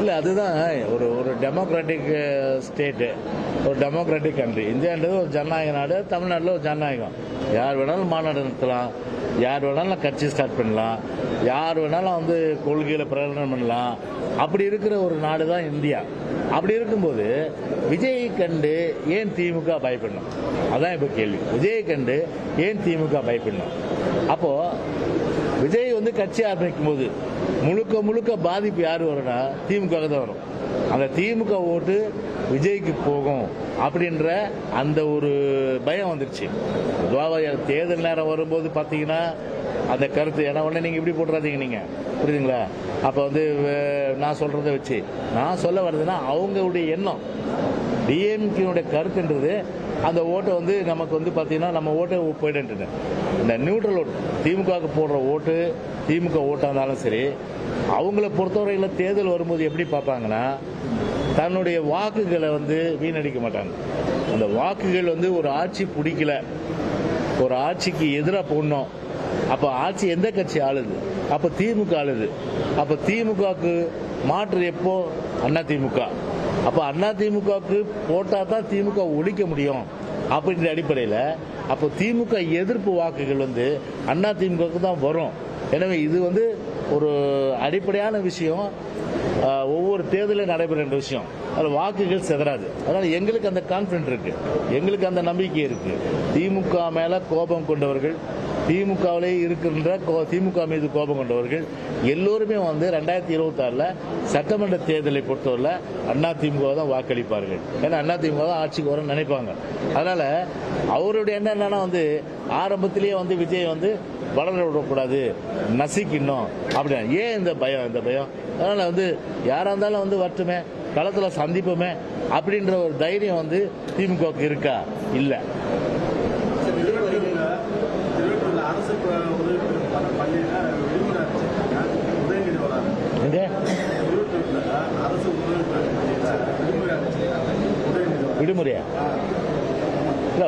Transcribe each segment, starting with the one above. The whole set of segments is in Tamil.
இல்லை, அதுதான் ஒரு ஒரு டெமோக்ராட்டிக் ஸ்டேட்டு, ஒரு டெமோக்ராட்டிக் கண்ட்ரி. இந்தியான்றது ஒரு ஜனநாயக நாடு. தமிழ்நாட்டில் ஒரு ஜனநாயகம். யார் வேணாலும் மாநாடு நடத்தலாம், யார் வேணாலும் கட்சி ஸ்டார்ட் பண்ணலாம், யார் வேணாலும் வந்து கொள்கையில் பிரகடனம் பண்ணலாம். அப்படி இருக்கிற ஒரு நாடு தான் இந்தியா. அப்படி இருக்கும்போது விஜயை கண்டு ஏன் திமுக பயப்படணும்? அதான் இப்போ கேள்வி. விஜயை கண்டு ஏன் திமுக பயப்படணும்? அப்போது விஜய் வந்து கட்சி ஆரம்பிக்கும் போது முழுக்க முழுக்க பாதிப்பு யார் வரும்னா திமுக தான் வரும். அந்த திமுக ஓட்டு விஜய்க்கு போகும் அப்படின்ற அந்த ஒரு பயம் வந்துருச்சு. பொதுவாக தேர்தல் நேரம் வரும்போது பார்த்தீங்கன்னா அந்த கருத்து ஏன்னா உடனே நீங்கள் இப்படி போட்டுறாதீங்க, நீங்கள் புரியுதுங்களா? அப்போ வந்து நான் சொல்கிறத வச்சு நான் சொல்ல வர்றதுன்னா அவங்களுடைய எண்ணம் டிஎம்கேனுடைய கருத்துன்றது அந்த ஓட்டை வந்து நமக்கு வந்து பார்த்தீங்கன்னா நம்ம ஓட்டை போயிடுன்றது. இந்த நியூட்ரல் ஓட்டு திமுகவுக்கு போடுற ஓட்டு திமுக ஓட்டாக இருந்தாலும் சரி, அவங்கள பொறுத்தவரையில் தேர்தல் வரும்போது எப்படி பார்ப்பாங்கன்னா தன்னுடைய வாக்குகளை வந்து வீணடிக்க மாட்டாங்க. அந்த வாக்குகள் வந்து ஒரு ஆட்சி பிடிக்கல, ஒரு ஆட்சிக்கு எதிராக போடணும். அப்போ ஆட்சி எந்த கட்சி ஆளுது? அப்போ திமுக ஆளுது. அப்போ திமுகவுக்கு மாற்று எப்போ? அண்ணா திமுக. அப்போ அண்ணா திமுகவுக்கு போட்டால் தான் திமுக ஒழிக்க முடியும் அப்படின்ற அடிப்படையில் அப்போ திமுக எதிர்ப்பு வாக்குகள் வந்து அண்ணா திமுகவுக்கு தான் வரும். எனவே இது வந்து ஒரு அடிப்படையான விஷயம். ஒவ்வொரு தேர்தலும் நடைபெறுகின்ற விஷயம். அதில் வாக்குகள் சிதறாது. அதனால் எங்களுக்கு அந்த கான்ஃபிடன்ட் இருக்கு, எங்களுக்கு அந்த நம்பிக்கை இருக்கு. திமுக மேலே கோபம் கொண்டவர்கள், திமுகவிலே இருக்கின்ற திமுக மீது கோபம் கொண்டவர்கள் எல்லோருமே வந்து 2026 சட்டமன்ற தேர்தலை பொறுத்தவரை அண்ணா திமுக தான் வாக்களிப்பார்கள். ஏன்னா அண்ணா திமுக தான் ஆட்சிக்கு வர நினைப்பாங்க. அதனால அவருடைய எண்ணம் என்னன்னா வந்து ஆரம்பத்திலேயே வந்து விஜய் வந்து வளர விடக்கூடாது, நசிக்கணும் அப்படின்னா. ஏன் இந்த பயம்? இந்த பயம் அதனால வந்து யாரா இருந்தாலும் வந்து வரட்டுமே, களத்தில் சந்திப்போமே அப்படின்ற ஒரு தைரியம் வந்து திமுகவுக்கு இருக்கா? இல்லை. விடுமுறையா? இல்லை,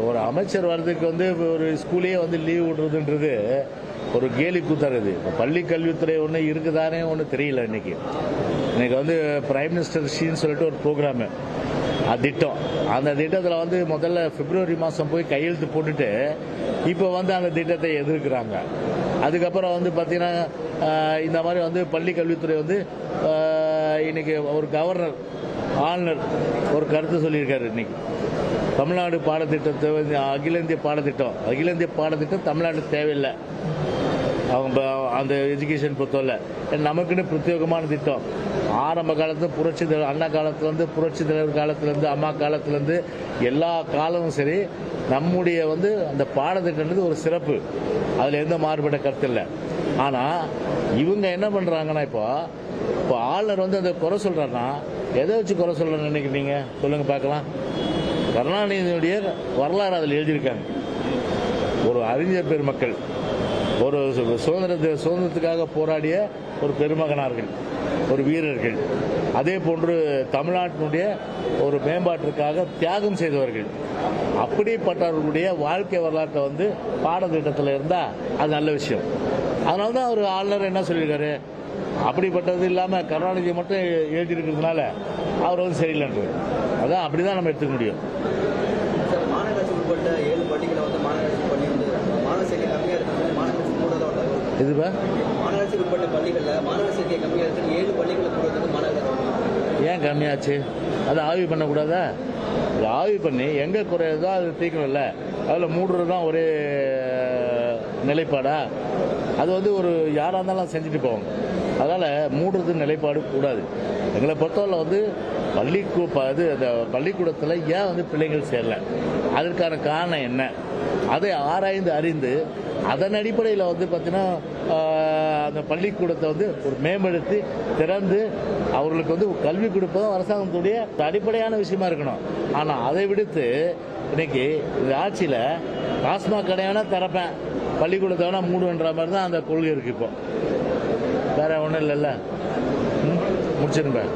ஒரு அமைச்சர் வர்றதுக்கு வந்து ஒரு ஸ்கூலே வந்து லீவ் விடுறதுன்றது ஒரு கேலி கூத்துறது. பள்ளி கல்வித்துறை ஒன்று இருக்குதானே ஒன்று தெரியல. இன்னைக்கு வந்து பிரைம் மினிஸ்டர் ஷீன்னு சொல்லிட்டு ஒரு ப்ரோக்ராமு, திட்டம். அந்த திட்டத்தில் வந்து முதல்ல பிப்ரவரி மாதம் போய் கையெழுத்து போட்டுட்டு இப்போ வந்து அந்த திட்டத்தை எதிர்க்கிறாங்க. அதுக்கப்புறம் வந்து பார்த்தீங்கன்னா இந்த மாதிரி வந்து பள்ளி கல்வித்துறை வந்து இன்னைக்கு ஒரு கவர்னர் ஆளுநர் ஒரு கருத்து சொல்லியிருக்காரு. இன்னைக்கு தமிழ்நாடு பாடத்திட்டத்தை அகில இந்திய பாடத்திட்டம் தமிழ்நாட்டுக்கு தேவையில்லை. அவங்க அந்த எஜுகேஷன் பொறுத்தவரை நமக்குன்னு பிரத்யேகமான திட்டம். ஆரம்ப காலத்தில் புரட்சி தலைவர் அண்ணா காலத்திலேருந்து, புரட்சி தலைவர் காலத்திலேருந்து, அம்மா காலத்திலேருந்து எல்லா காலமும் சரி நம்முடைய வந்து அந்த பாடத்திட்டம்ன்றது ஒரு சிறப்பு. அதில் எந்த மாறுபட்ட கருத்து இல்லை. ஆனால் இவங்க என்ன பண்ணுறாங்கன்னா இப்போ ஆளுநர் வந்து அதை குறை சொல்கிறாருன்னா எதை வச்சு குறை சொல்கிறேன்னு நினைக்கிறீங்க? சொல்லுங்கள் பார்க்கலாம். கருணாநிதியுடைய வரலாறு அதில் எழுதியிருக்காங்க. ஒரு அறிஞர் பெருமக்கள், ஒரு சுதந்திரத்துக்காக போராடிய ஒரு பெருமகனார்கள், ஒரு வீரர்கள், அதே போன்று தமிழ்நாட்டினுடைய ஒரு மேம்பாட்டிற்காக தியாகம் செய்தவர்கள். அப்படிப்பட்டவர்களுடைய வாழ்க்கை வரலாற்றை வந்து பாடத்திட்டத்தில் இருந்தால் அது நல்ல விஷயம். அதனால தான் ஒரு ஆளுநர் என்ன சொல்லியிருக்காரு, அப்படிப்பட்டது இல்லாமல் கருணாநிதி மட்டும் எழுதியிருக்கிறதுனால அவர் வந்து சரியில்லைன்றது. அதான் அப்படிதான் நம்ம எடுத்துக்க முடியும். ஏன் கம்மியாச்சு? அதை ஆய்வு பண்ணக்கூடாதா? ஆய்வு பண்ணி எங்கே குறையதோ அது தீக்கணும்ல. அதில் மூடுறது தான் ஒரே நிலைப்பாடா? அது வந்து ஒரு யாராக இருந்தாலும் செஞ்சுட்டு போவாங்க. அதனால் மூடுறது நிலைப்பாடு கூடாது. எங்களை பொறுத்தவரை வந்து அந்த பள்ளிக்கூடத்தில் ஏன் வந்து பிள்ளைங்கள் சேரல, அதற்கான காரணம் என்ன, அதை ஆராய்ந்து அறிந்து அதன் அடிப்படையில் வந்து பார்த்தீங்கன்னா அந்த பள்ளிக்கூடத்தை வந்து ஒரு மேம்படுத்தி திறந்து அவர்களுக்கு வந்து கல்வி கொடுப்பதும் அரசாங்கத்துடைய அடிப்படையான விஷயமா இருக்கணும். ஆனால் அதை விடுத்து இன்னைக்கு இந்த ஆட்சியில் டாஸ்மாக் கடை வேணா திறப்பேன், பள்ளிக்கூடத்தை வேணா மூடுன்ற மாதிரி தான் அந்த கொள்கை இருக்கு. இப்போ வேற ஒன்றும் இல்லைல்ல. முடிச்சிருப்பேன்.